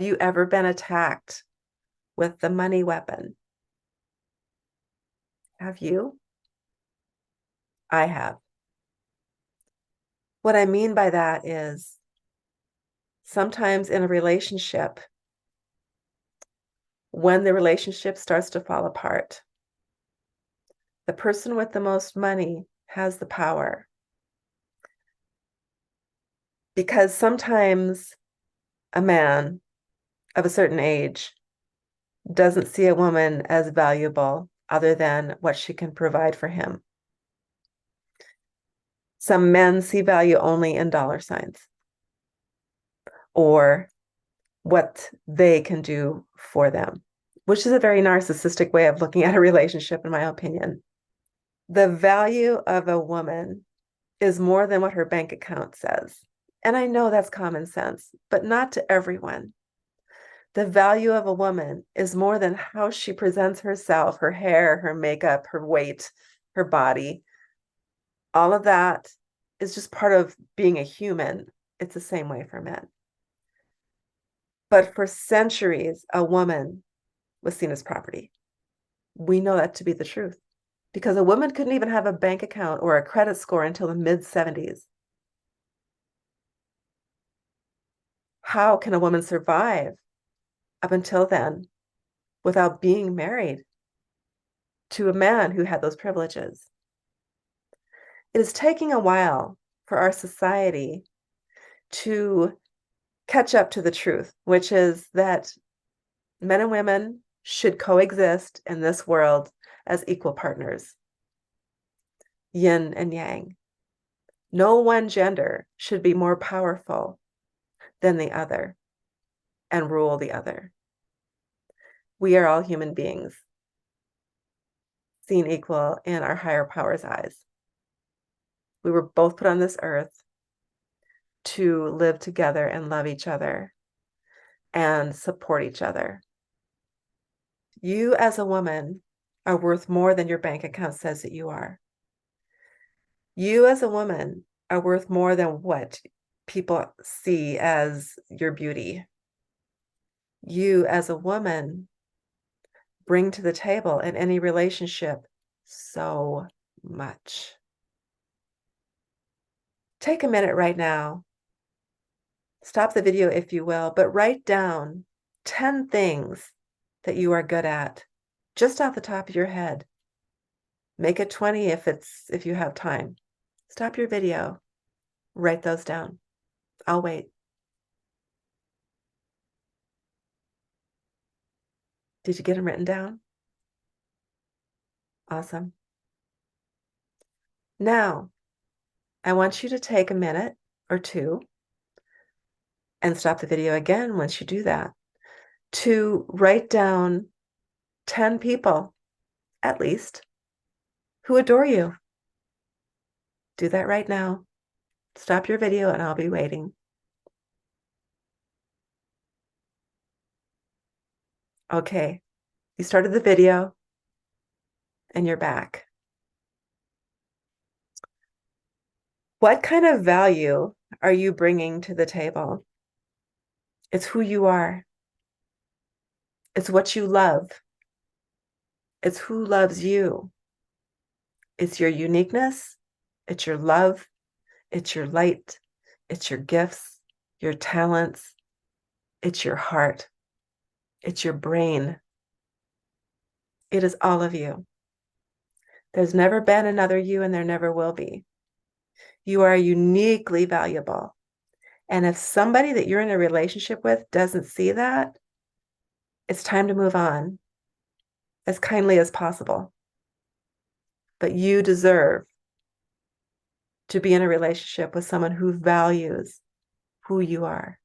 you ever been attacked with the money weapon? Have you? I have. What I mean by that is sometimes in a relationship, when the relationship starts to fall apart, the person with the most money has the power. Because sometimes a man of a certain age doesn't see a woman as valuable other than what she can provide for him. Some men see value only in dollar signs or what they can do for them, which is a very narcissistic way of looking at a relationship, in my opinion. The value of a woman is more than what her bank account says. And I know that's common sense, but not to everyone. The value of a woman is more than how she presents herself, her hair, her makeup, her weight, her body. All of that is just part of being a human. It's the same way for men. But for centuries, a woman was seen as property. We know that to be the truth because a woman couldn't even have a bank account or a credit score until the mid-70s. How can a woman survive up until then without being married to a man who had those privileges? It is taking a while for our society to catch up to the truth, which is that men and women should coexist in this world as equal partners, yin and yang. No one gender should be more powerful than the other and rule the other. We are all human beings, seen equal in our higher power's eyes. We were both put on this earth to live together and love each other and support each other. You as a woman are worth more than your bank account says that you are. You as a woman are worth more than what people see as your beauty. You as a woman bring to the table in any relationship so much. Take a minute right now. Stop the video if you will, but write down 10 things that you are good at, just off the top of your head. Make it 20 if you have time. Stop your video. Write those down. I'll wait. Did you get them written down? Awesome. Now, I want you to take a minute or two and stop the video again once you do that to write down 10 people, at least, who adore you. Do that right now. Stop your video and I'll be waiting. Okay, you started the video and you're back. What kind of value are you bringing to the table? It's who you are. It's what you love. It's who loves you. It's your uniqueness. It's your love. It's your light. It's your gifts, your talents. It's your heart. It's your brain. It is all of you. There's never been another you and there never will be. You are uniquely valuable. And if somebody that you're in a relationship with doesn't see that, it's time to move on as kindly as possible. But you deserve to be in a relationship with someone who values who you are.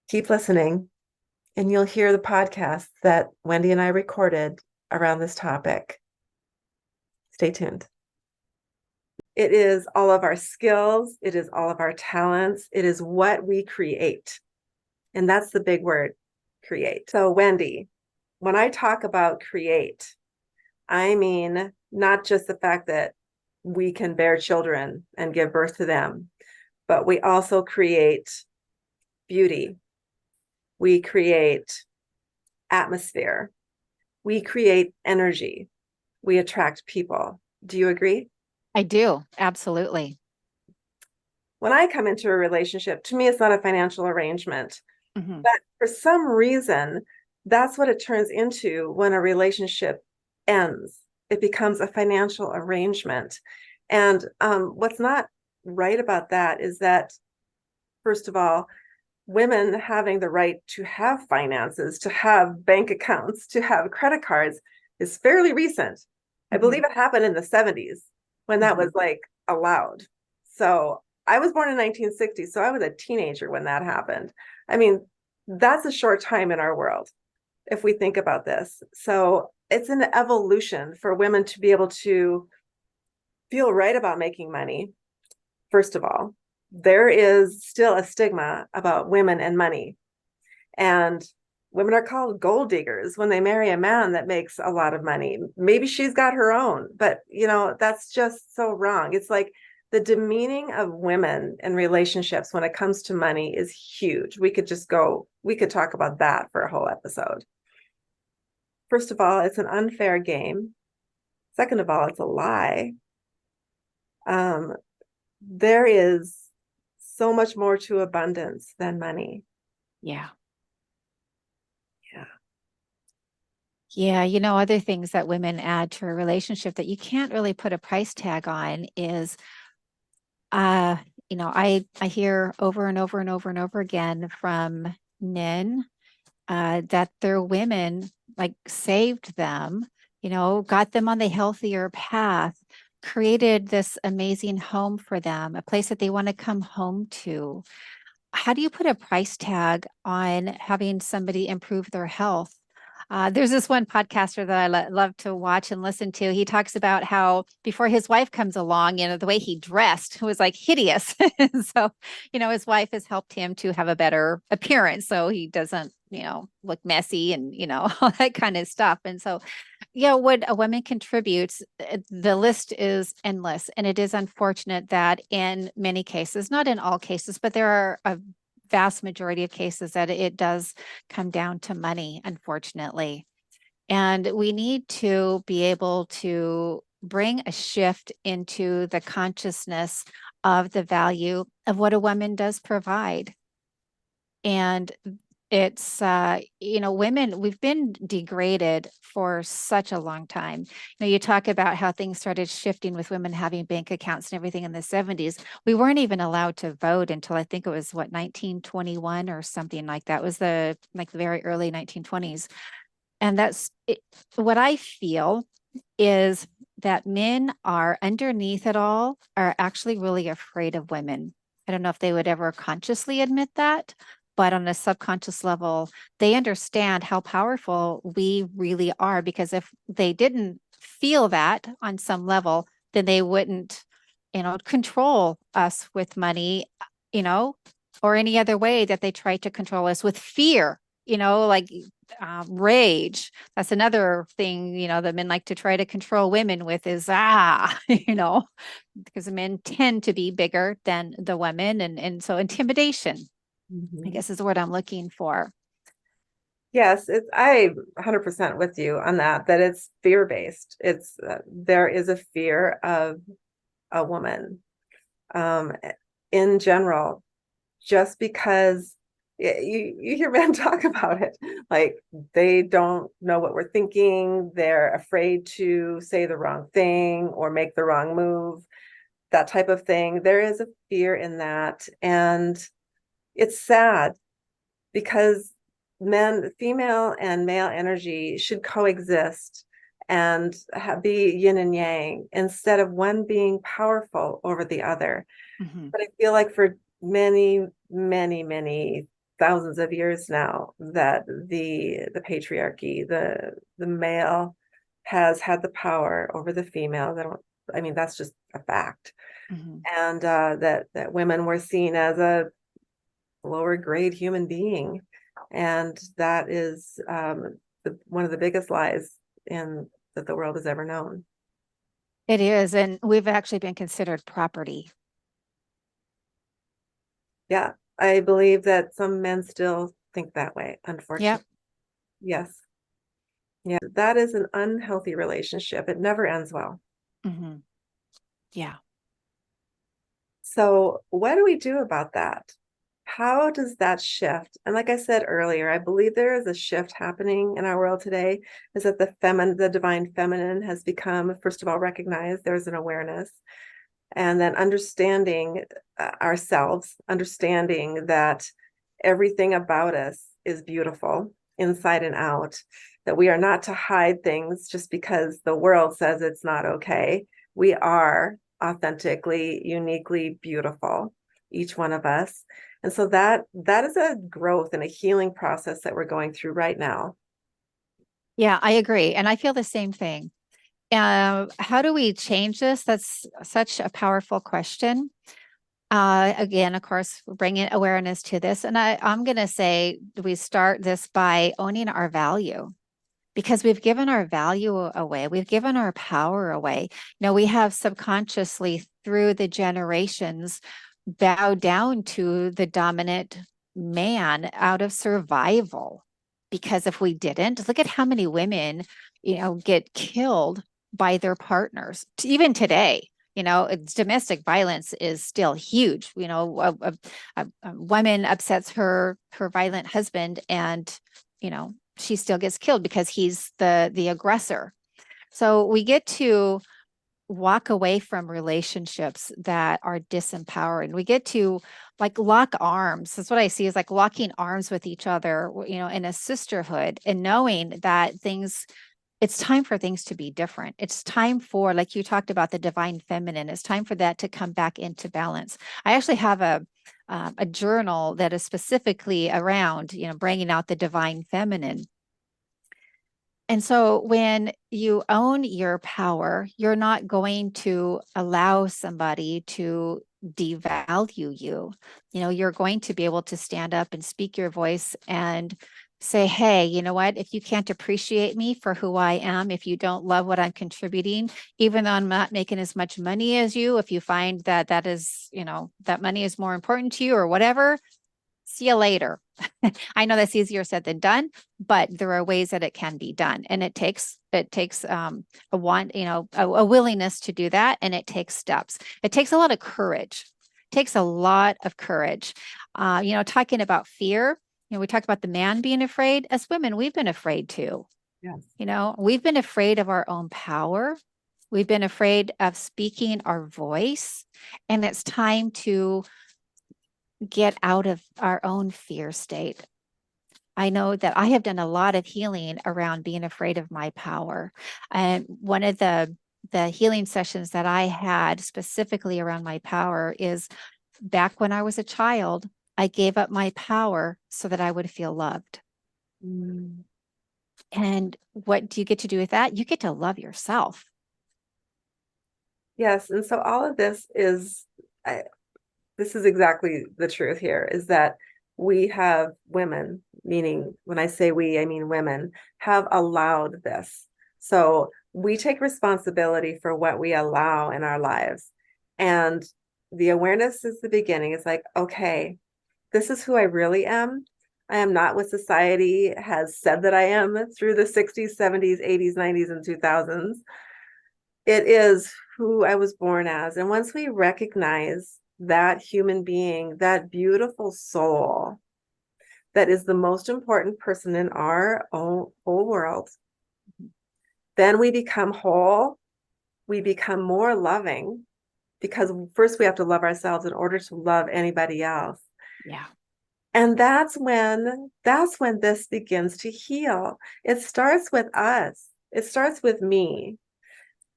Keep listening, and you'll hear the podcasts that Wendy and I recorded around this topic. Stay tuned. It is all of our skills. It is all of our talents. It is what we create. And that's the big word, create. So Wendy, when I talk about create, I mean not just the fact that we can bear children and give birth to them, but we also create beauty. We create atmosphere. We create energy. We attract people. Do you agree? I do. Absolutely. When I come into a relationship, to me, it's not a financial arrangement. Hmm. But for some reason, that's what it turns into when a relationship ends. It becomes a financial arrangement. And what's not right about that is that, first of all, women having the right to have finances, to have bank accounts, to have credit cards is fairly recent. I Hmm. believe it happened in the 70s when that Hmm. was like allowed. So I was born in 1960, so I was a teenager when that happened. I mean, that's a short time in our world if we think about this. So it's an evolution for women to be able to feel right about making money. First of all, there is still a stigma about women and money. And women are called gold diggers when they marry a man that makes a lot of money. Maybe she's got her own, but that's just so wrong. It's like the demeaning of women in relationships when it comes to money is huge. We could talk about that for a whole episode. First of all, it's an unfair game. Second of all, it's a lie. Um, there is so much more to abundance than money. Yeah. Yeah. Yeah. Other things that women add to a relationship that you can't really put a price tag on is, uh, I hear over and over and over and over again from men, that their women like saved them, got them on the healthier path, created this amazing home for them, a place that they want to come home to. How do you put a price tag on having somebody improve their health? There's this one podcaster that I love to watch and listen to. He talks about how before his wife comes along, the way he dressed was like hideous. And so, his wife has helped him to have a better appearance so he doesn't, look messy and, all that kind of stuff. And so, yeah, what a woman contributes, the list is endless. And it is unfortunate that in many cases, not in all cases, but there are a vast majority of cases that it does come down to money, unfortunately. And we need to be able to bring a shift into the consciousness of the value of what a woman does provide. And it's women, we've been degraded for such a long time. You talk about how things started shifting with women having bank accounts and everything in the 70s. We weren't even allowed to vote until I think it was 1921 or something like that. It was the like the very early 1920s. And that's it, what I feel is that men are underneath it all are actually really afraid of women. I don't know if they would ever consciously admit that, but on a subconscious level, they understand how powerful we really are because if they didn't feel that on some level, then they wouldn't, control us with money, you know, or any other way that they try to control us with fear, like rage. That's another thing, that men like to try to control women with is, because the men tend to be bigger than the women. And so intimidation, I Mhm. guess is the word I'm looking for. Yes, I 100% with you on that, that it's fear-based. There is a fear of a woman um, in general, just because you hear men talk about it, like they don't know what we're thinking, they're afraid to say the wrong thing or make the wrong move, that type of thing. There is a fear in that, and it's sad because female and male energy should coexist and be yin and yang instead of one being powerful over the other. Mhm. But I feel like for many, many, many thousands of years now that the patriarchy, the male has had the power over the female. I mean, that's just a fact. Mhm. And that women were seen as a lower grade human being. And that is one of the biggest lies in that the world has ever known. It is. And we've actually been considered property. Yeah. I believe that some men still think that way, Yep. unfortunately. Yes. Yeah, that is an unhealthy relationship. It never ends well. Hmm. Yeah. So, what do we do about that? How does that shift? And like I said earlier, I believe there is a shift happening in our world today, is that the divine feminine has become, first of all, recognized. There's an awareness, and then understanding ourselves, understanding that everything about us is beautiful inside and out, that we are not to hide things just because the world says it's not okay. We are authentically, uniquely beautiful, each one of us. And so that is a growth and a healing process that we're going through right now. Yeah, I agree. And I feel the same thing. How do we change this? That's such a powerful question. Again, of course, we're bringing awareness to this. And I'm going to say we start this by owning our value because we've given our value away. We've given our power away. We have subconsciously through the generations bowed down to the dominant man out of survival. Because if we didn't, look at how many women, get killed by their partners. Even today, domestic violence is still huge. A woman upsets her violent husband, and she still gets killed because he's the aggressor. So we get to walk away from relationships that are disempowering. We get to like lock arms. That's what I see is like locking arms with each other, in a sisterhood and knowing that it's time for things to be different. It's time for, like you talked about, the divine feminine. It's time for that to come back into balance. I actually have a journal that is specifically around, bringing out the divine feminine. And so when you own your power, you're not going to allow somebody to devalue you. You're going to be able to stand up and speak your voice and say, hey, you know what? If you can't appreciate me for who I am, if you don't love what I'm contributing, even though I'm not making as much money as you, if you find that that is, that money is more important to you or whatever, see you later. I know that's easier said than done, but there are ways that it can be done, and it takes a willingness to do that, and it takes steps. It takes a lot of courage. It takes a lot of courage. Talking about fear. We talked about the man being afraid. As women, we've been afraid too. Yes. We've been afraid of our own power. We've been afraid of speaking our voice, and it's time to get out of our own fear state. I know that I have done a lot of healing around being afraid of my power. And one of the healing sessions that I had specifically around my power is back when I was a child, I gave up my power so that I would feel loved. Mm. And what do you get to do with that? You get to love yourself. Yes, and so all of this is, this is exactly the truth here, is that we have women, meaning when I say we, I mean women, have allowed this. So we take responsibility for what we allow in our lives. And the awareness is the beginning. It's like, okay, this is who I really am. I am not what society has said that I am through the 60s, 70s, 80s, 90s, and 2000s. It is who I was born as. And once we recognize that human being, that beautiful soul that is the most important person in our own whole world, then we become whole. We become more loving because first we have to love ourselves in order to love anybody else. Yeah. And that's when this begins to heal. It starts with us. It starts with me.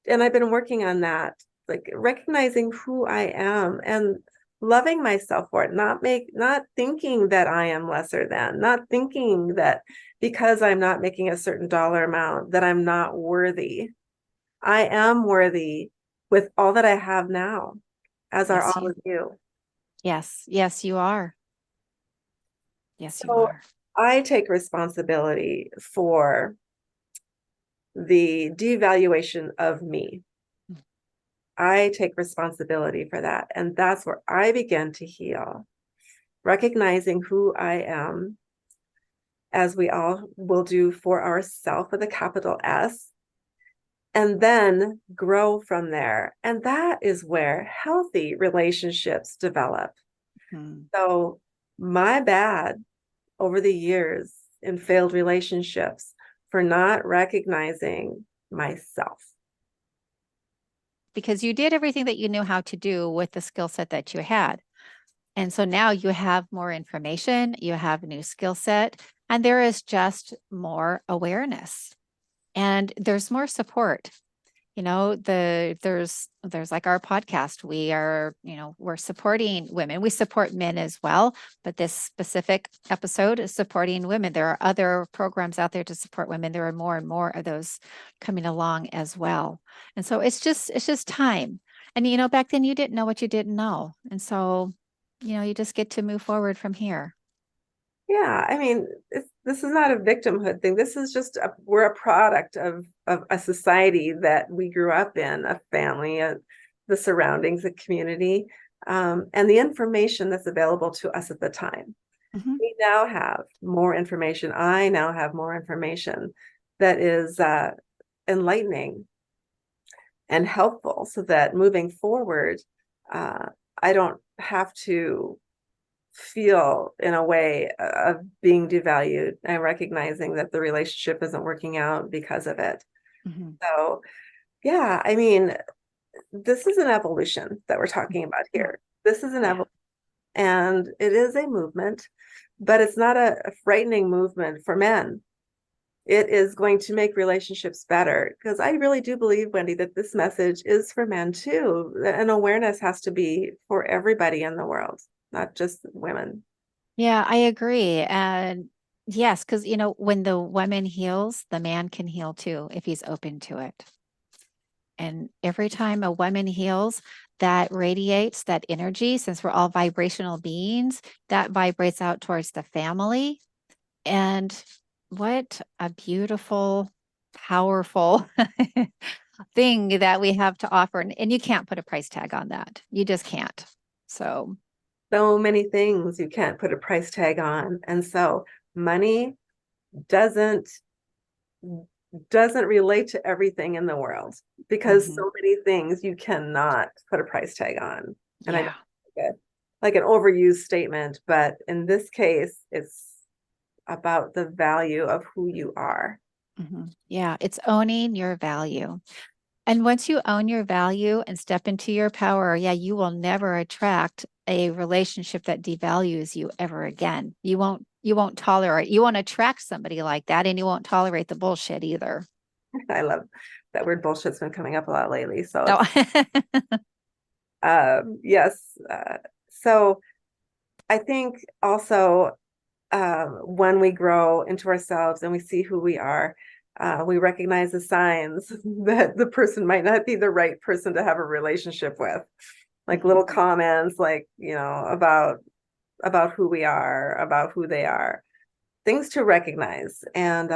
And I've been working on that, like recognizing who I am and loving myself for it, not thinking that I am lesser than, not thinking that because I'm not making a certain dollar amount that I'm not worthy. I am worthy with all that I have now, as are Yes, all you. of you. Yes. Yes, you are. Yes, you So are. I take responsibility for the devaluation of me. I take responsibility for that. And that's where I begin to heal. recognizing who I am, as we all will do for ourself with a capital S, and then grow from there. And that is where healthy relationships develop. Mhm. So, my bad over the years in failed relationships for not recognizing myself. Because you did everything that you knew how to do with the skill set that you had. And so now you have more information, you have a new skill set, and there is just more awareness and there's more support. There's like our podcast. We are, we're supporting women. We support men as well, but this specific episode is supporting women. There are other programs out there to support women. There are more and more of those coming along as well. And so it's just time. And back then you didn't know what you didn't know. And so, you just get to move forward from here. Yeah, I mean, this is not a victimhood thing. This is just we're a product of a society that we grew up in, a family, the surroundings, the community, and the information that's available to us at the time. Mhm. We now have more information. I now have more information that is enlightening and helpful, so that moving forward, uh, I don't have to feel in a way of being devalued and recognizing that the relationship isn't working out because of it. Mhm. So, yeah, I mean, this is an evolution that we're talking about Mhm. here. This is an Yeah. evolution, and it is a movement, but it's not a frightening movement for men. It is going to make relationships better, because I really do believe, Wendy, that this message is for men too. And awareness has to be for everybody in the world, not just women. Yeah, I agree. And yes, because when the woman heals, the man can heal too if he's open to it. And every time a woman heals, that radiates that energy, since we're all vibrational beings, that vibrates out towards the family. And what a beautiful, powerful thing that we have to offer. And you can't put a price tag on that. You just can't. So, So many things you can't put a price tag on. And so money doesn't doesn't relate to everything in the world, because mhm. so many things you cannot put a price tag on. And I know Yeah. like an overused statement, but in this case, it's about the value of who you are. Yeah, it's owning your value. And once you own your value and step into your power, yeah, you will never attract a relationship that devalues you ever again. You won't tolerate, you won't attract somebody like that, and you won't tolerate the bullshit either. I love that word bullshit's been coming up a lot lately. So No. it's yes. So I think also, when we grow into ourselves and we see who we are, we recognize the signs that the person might not be the right person to have a relationship with. Like little Mhm. comments, like, about who we are, about who they are, things to recognize, and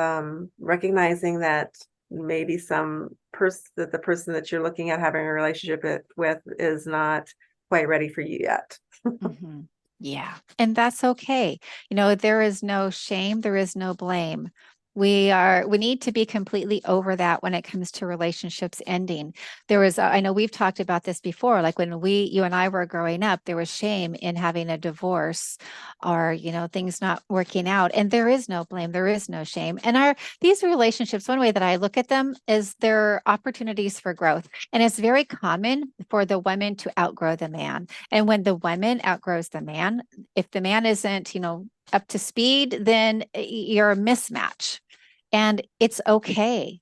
recognizing that maybe some person that the person that you're looking at having a relationship with is not quite ready for you yet. Mhm. Yeah. And that's okay. There is no shame, there is no blame. We need to be completely over that when it comes to relationships ending. I know we've talked about this before, like when you and I were growing up, there was shame in having a divorce or, things not working out. And there is no blame, there is no shame. And these relationships, one way that I look at them is they're opportunities for growth. And it's very common for the women to outgrow the man. And when the woman outgrows the man, if the man isn't, up to speed, then you're a mismatch. And it's okay.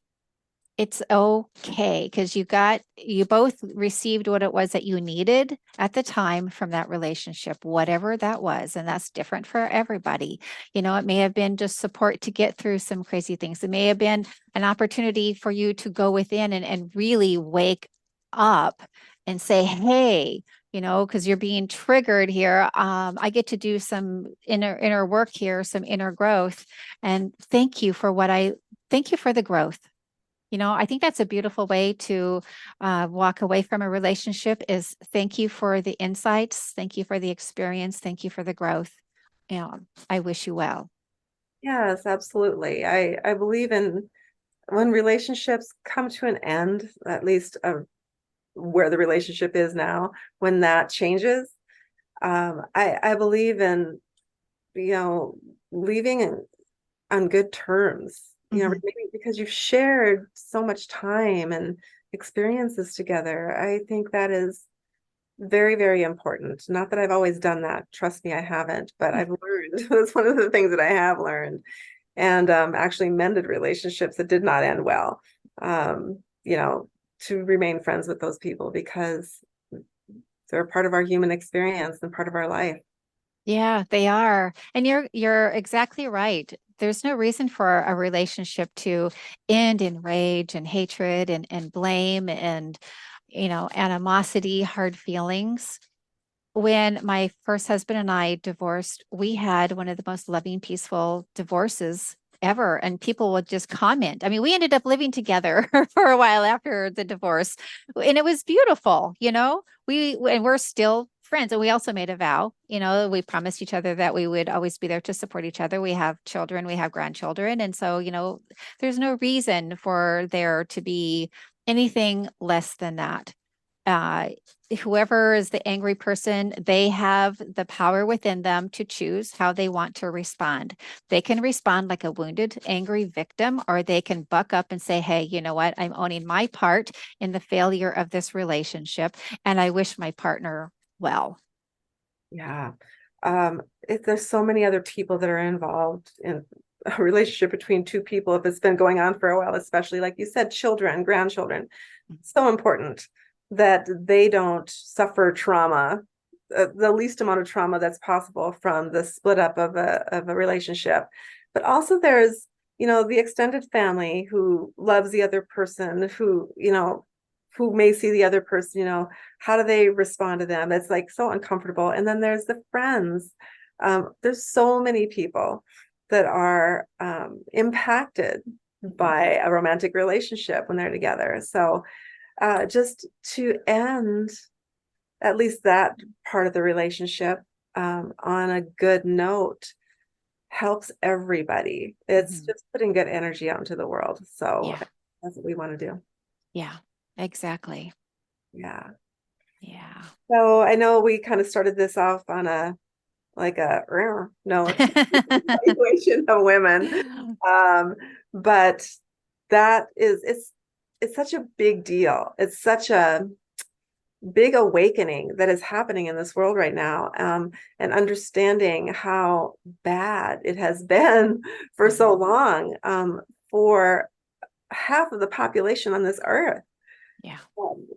It's okay because you both received what it was that you needed at the time from that relationship, whatever that was. And that's different for everybody. It may have been just support to get through some crazy things. It may have been an opportunity for you to go within and really wake up and say, hey, because you're being triggered here. I get to do some inner work here, some inner growth. And thank you for the growth. I think that's a beautiful way to walk away from a relationship is thank you for the insights. Thank you for the experience. Thank you for the growth. I wish you well. Yes, absolutely. I believe in when relationships come to an end, at least where the relationship is now, when that changes, I believe in, you know, leaving on good terms, Mhm. maybe because you've shared so much time and experiences together. I think that is very, very important. Not that I've always done that. Trust me, I haven't, but I've learned. It's one of the things that I have learned and actually mended relationships that did not end well. To remain friends with those people because they're part of our human experience and part of our life. Yeah, they are. And you're exactly right. There's no reason for a relationship to end in rage and hatred and blame and, animosity, hard feelings. When my first husband and I divorced, we had one of the most loving, peaceful divorces ever. And people would just comment. I mean, we ended up living together for a while after the divorce, and it was beautiful, and we're still friends. And we also made a vow, we promised each other that we would always be there to support each other. We have children, we have grandchildren. And so, there's no reason for there to be anything less than that. uh, Whoever is the angry person, they have the power within them to choose how they want to respond. They can respond like a wounded, angry victim, or they can buck up and say, hey, you know what? I'm owning my part in the failure of this relationship, and I wish my partner well. Yeah. If there's so many other people that are involved in a relationship between two people, if it's been going on for a while, especially like you said, children, grandchildren, so important that they don't suffer trauma, the least amount of trauma that's possible from the split up of a relationship. But also there's, the extended family who loves the other person, who may see the other person, how do they respond to them? It's like so uncomfortable. And then there's the friends. There's so many people that are impacted Mhm. by a romantic relationship when they're together. So just to end at least that part of the relationship on a good note helps everybody. It's Mhm. just putting good energy out into the world. So Yeah, that's what we want to do. yeah, exactly. Yeah. Yeah. So I know we kind of started this off on a like a note, evaluation of women. Um, but that is it's such a big deal. It's such a big awakening that is happening in this world right now, and understanding how bad it has been for so Mhm. long, for half of the population on this earth. Yeah. Um,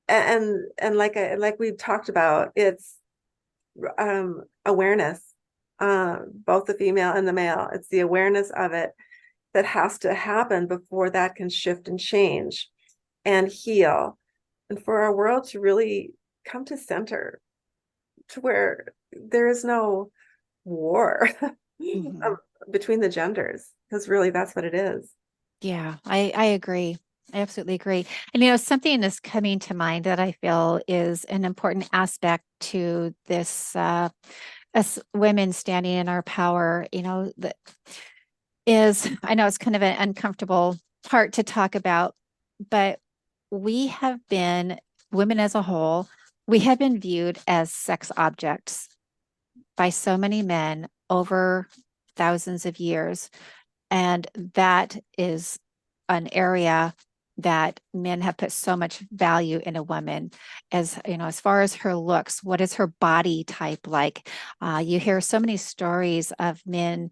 and like we've talked about, it's awareness, both the female and the male. It's the awareness of it that has to happen before that can shift and change and heal, and for our world to really come to center to where there is no war Mhm. between the genders, because really that's what it is. Yeah, I agree. I absolutely agree. And something that's coming to mind that I feel is an important aspect to this us women standing in our power, that is, I know it's kind of an uncomfortable part to talk about, but we have been, women as a whole, we have been viewed as sex objects by so many men over thousands of years. And that is an area that men have put so much value in a woman, as far as her looks. What is her body type like? You hear so many stories of men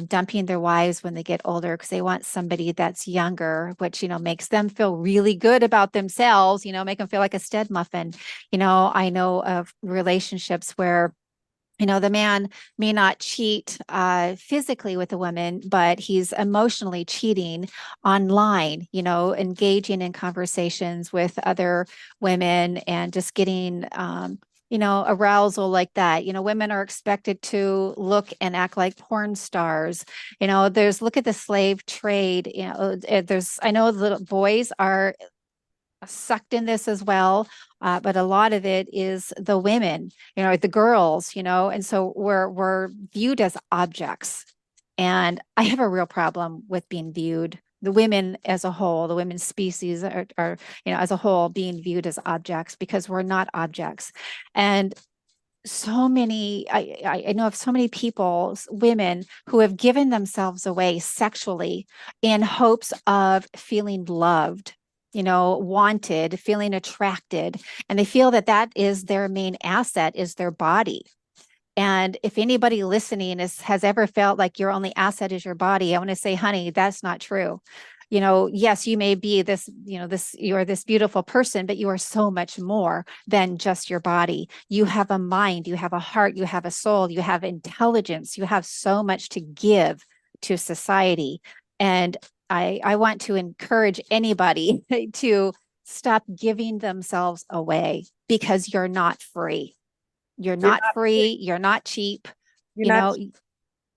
dumping their wives when they get older because they want somebody that's younger, which, makes them feel really good about themselves, make them feel like a stud muffin. I know of relationships where the man may not cheat physically with a woman, but he's emotionally cheating online, engaging in conversations with other women and just getting, arousal like that. Women are expected to look and act like porn stars. Look at the slave trade. I know little boys are sucked in this as well, but a lot of it is the women, the girls, and so we're viewed as objects. And I have a real problem with being viewed, the women as a whole, the women's species are as a whole being viewed as objects because we're not objects. And so many, I know of so many people, women who have given themselves away sexually in hopes of feeling loved, wanted, feeling attracted, and they feel that that is their main asset is their body. And if anybody listening has ever felt like your only asset is your body, I want to say, honey, that's not true. Yes, you may be this, you are this beautiful person, but you are so much more than just your body. You have a mind, you have a heart, you have a soul, you have intelligence, you have so much to give to society. And I want to encourage anybody to stop giving themselves away because you're not free. You're You're not free. You're not cheap. you're You not, know,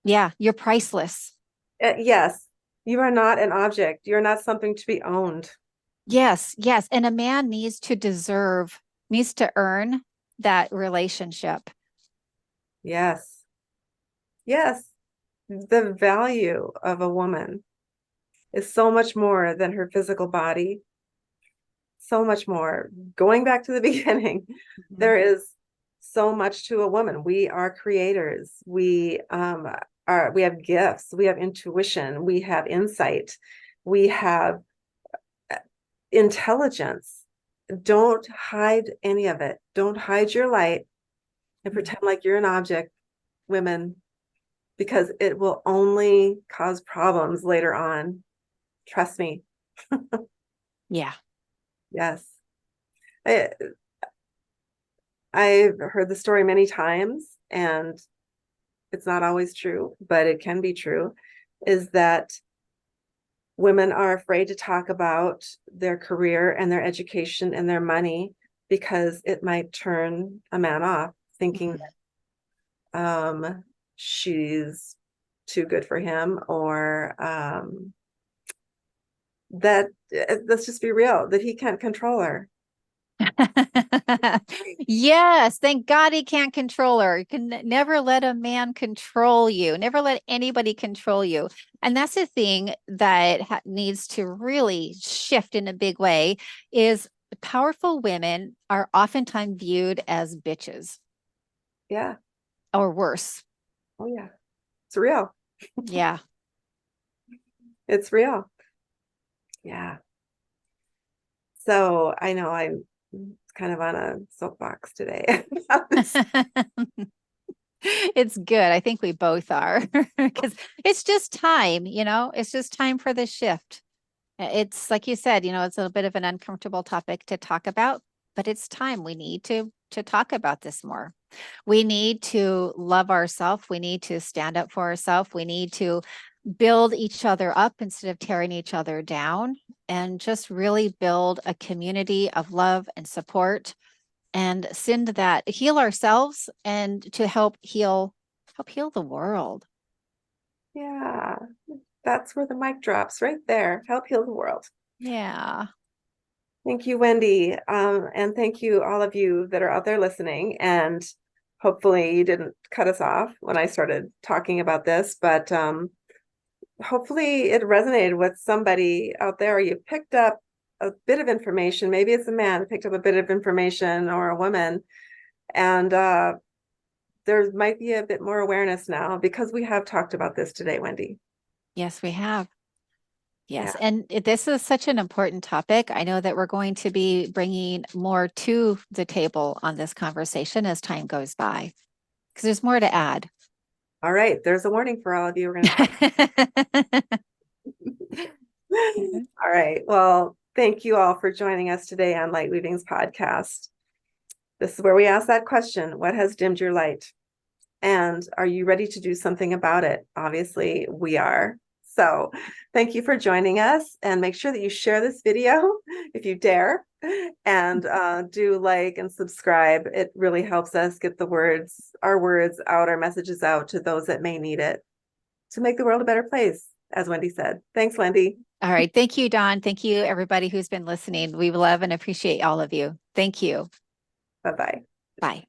yeah, you're priceless. yes, you are not an object. You're not something to be owned. Yes, yes. And a man needs to earn that relationship. Yes, yes. The value of a woman is so much more than her physical body, so much more. Going back to the beginning, Mhm. there is so much to a woman. We are creators. We have gifts, we have intuition, we have insight, we have intelligence. Don't hide any of it. Don't hide your light and pretend like you're an object, women, because it will only cause problems later on. Trust me. Yeah. Yes. I, I've heard the story many times, and it's not always true, but it can be true, is that women are afraid to talk about their career and their education and their money because it might turn a man off, thinking Mhm. she's too good for him, or that let's just be real, that he can't control her. Yes, thank God he can't control her. You can never let a man control you. Never let anybody control you. And that's the thing that needs to really shift in a big way is powerful women are oftentimes viewed as bitches Yeah. or worse. Oh yeah. It's real. Yeah. It's real. Yeah. So I know I'm kind of on a soapbox today. It's good. I think we both are because it's just time, it's just time for the shift. It's like you said, it's a bit of an uncomfortable topic to talk about, but it's time. We need to talk about this more. We need to love ourselves. We need to stand up for ourselves. We need to build each other up instead of tearing each other down and just really build a community of love and support and send that heal ourselves and to help heal the world. Yeah. That's where the mic drops right there. Help heal the world. Yeah. Thank you, Wendy. And thank you, all of you that are out there listening. And hopefully, you didn't cut us off when I started talking about this, but hopefully, it resonated with somebody out there. You picked up a bit of information. Maybe it's a man who picked up a bit of information or a woman. And there might be a bit more awareness now because we have talked about this today, Wendy. Yes, we have. Yes, Yeah. and this is such an important topic. I know that we're going to be bringing more to the table on this conversation as time goes by, because there's more to add. All right. There's a warning for all of you. We're going to talk. All right. Well, thank you all for joining us today on Light Weaving's podcast. This is where we ask that question: what has dimmed your light? And are you ready to do something about it? Obviously, we are. So thank you for joining us, and make sure that you share this video if you dare, and do like and subscribe. It really helps us get our words out, our messages out to those that may need it to make the world a better place, as Wendy said. Thanks, Wendy. All right. Thank you, Dawn. Thank you, everybody who's been listening. We love and appreciate all of you. Thank you. Bye-bye. Bye.